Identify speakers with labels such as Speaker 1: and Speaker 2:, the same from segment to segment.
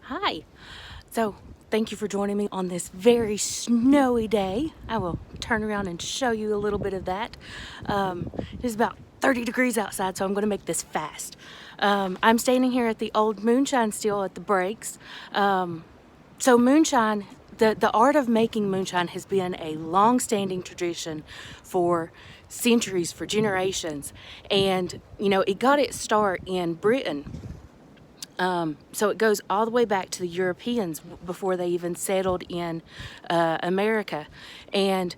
Speaker 1: Hi. So, thank you for joining me on this very snowy day. I will turn around and show you a little bit of that. It is about 30 degrees outside, so I'm going to make this fast. I'm standing here at the old moonshine still at the breaks. So moonshine, the art of making moonshine has been a long-standing tradition for centuries, for generations. And, it got its start in Britain. So it goes all the way back to the Europeans before they even settled in America. And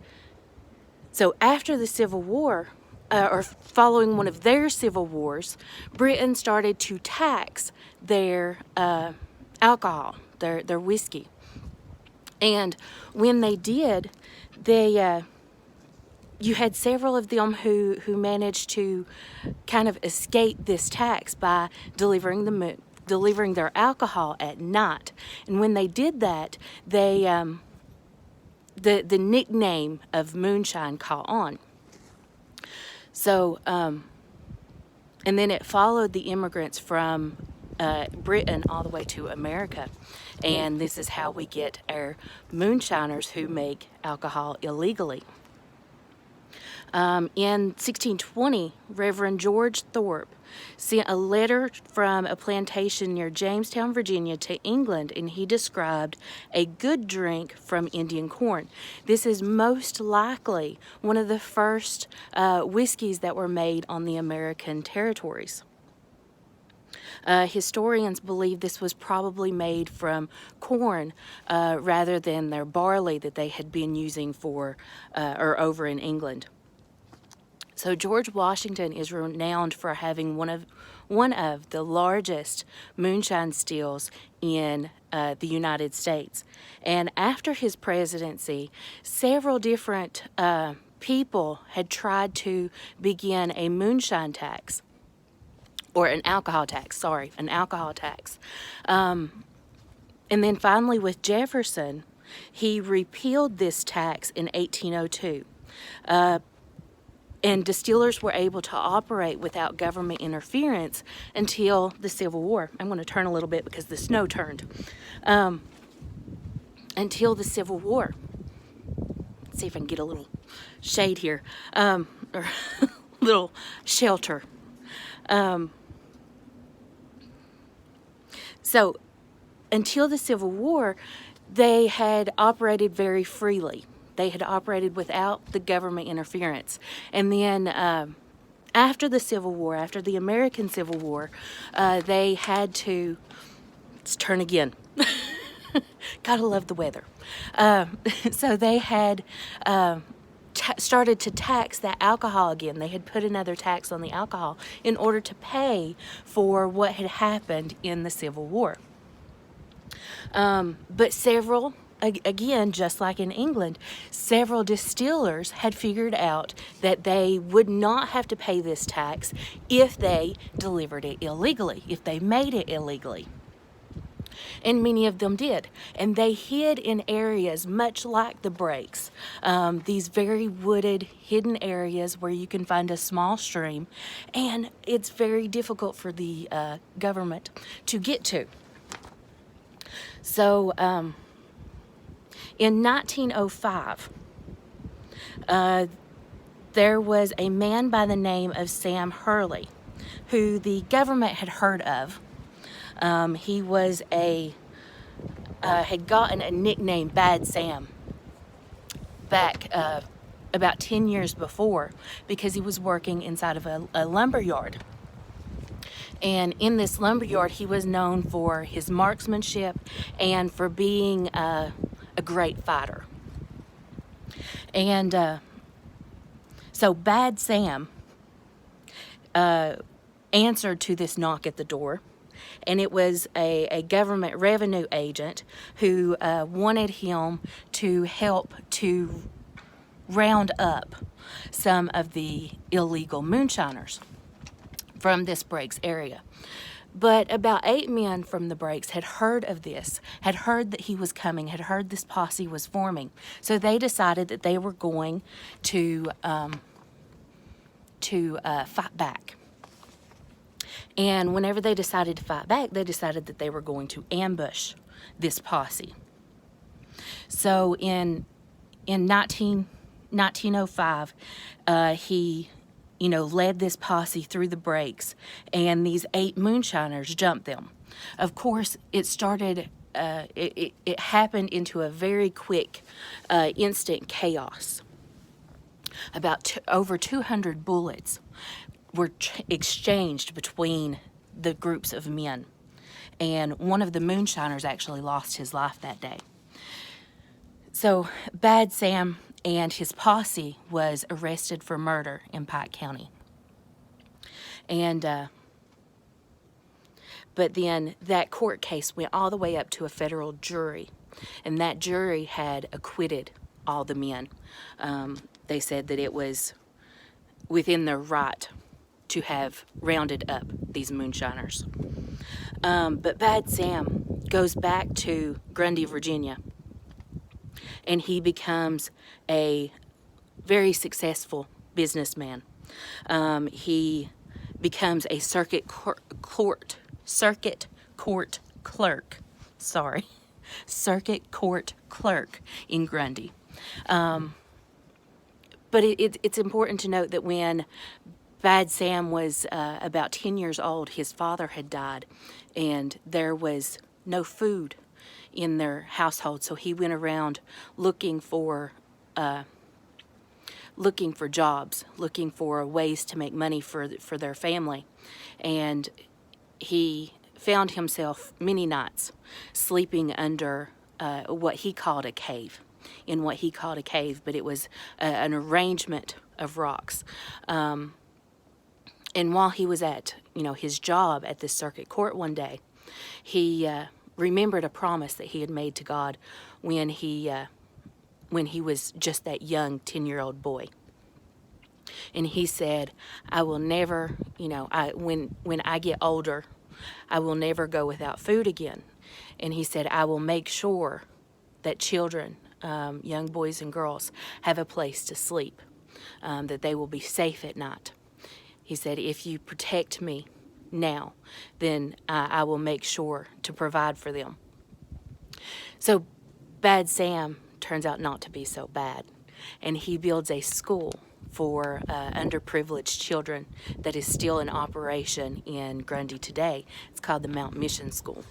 Speaker 1: so after the Civil War, or following one of their civil wars, Britain started to tax their alcohol, their whiskey. And when they did, you had several of them who managed to kind of escape this tax by delivering their alcohol at night. And when they did that, the nickname of moonshine caught on. So, and then it followed the immigrants from Britain all the way to America. And this is how we get our moonshiners who make alcohol illegally. In 1620, Reverend George Thorpe sent a letter from a plantation near Jamestown, Virginia, to England, and he described a good drink from Indian corn. This is most likely one of the first whiskeys that were made on the American territories. Historians believe this was probably made from corn rather than their barley that they had been using for or over in England. So George Washington is renowned for having one of the largest moonshine stills in the United States. And after his presidency, several different people had tried to begin a moonshine tax, or an alcohol tax. And then finally with Jefferson, he repealed this tax in 1802. And distillers were able to operate without government interference until the Civil War. I'm going to turn a little bit because the snow turned. Until the Civil War. Let's see if I can get a little shade here, or a little shelter. So until the Civil War, they had operated very freely. They had operated without the government interference. And then after the Civil War, after the American Civil War, they had to, let's turn again. Gotta love the weather. So they had started to tax that alcohol again. They had put another tax on the alcohol in order to pay for what had happened in the Civil War. But several, again, just like in England, several distillers had figured out that they would not have to pay this tax if they delivered it illegally, if they made it illegally. And many of them did. And they hid in areas much like the breaks, these very wooded, hidden areas where you can find a small stream, and it's very difficult for the government to get to. So, in 1905, there was a man by the name of Sam Hurley, who the government had heard of. He was had gotten a nickname, Bad Sam, back about 10 years before, because he was working inside of a lumber yard. And in this lumber yard, he was known for his marksmanship and for being a great fighter. And so Bad Sam answered to this knock at the door. And it was a government revenue agent who wanted him to help to round up some of the illegal moonshiners from this breaks area. But about 8 men from the breaks had heard of this, had heard that he was coming, had heard this posse was forming. So they decided that they were going to fight back. And whenever they decided to fight back, they decided that they were going to ambush this posse. So in 1905, he, led this posse through the breaks, and these 8 moonshiners jumped them. Of course, it started, it happened into a very quick, instant chaos. About over 200 bullets were exchanged between the groups of men, and one of the moonshiners actually lost his life that day. So Bad Sam and his posse was arrested for murder in Pike County. And but then that court case went all the way up to a federal jury, and that jury had acquitted all the men. They said that it was within their right to have rounded up these moonshiners. But Bad Sam goes back to Grundy, Virginia, and he becomes a very successful businessman. He becomes a circuit court clerk. Circuit court clerk in Grundy. But it's important to note that when Bad Sam was about 10 years old, his father had died, and there was no food in their household, so he went around looking for jobs, looking for ways to make money for their family. And he found himself many nights sleeping under what he called a cave, but it was an arrangement of rocks. And while he was at his job at this circuit court one day, he remembered a promise that he had made to God when he was just that young 10-year-old boy. And he said, I will never, when I get older, I will never go without food again. And he said, I will make sure that children, young boys and girls, have a place to sleep, that they will be safe at night. He said, if you protect me now, then I will make sure to provide for them. So Bad Sam turns out not to be so bad, and he builds a school for underprivileged children that is still in operation in Grundy today. It's called the Mount Mission School.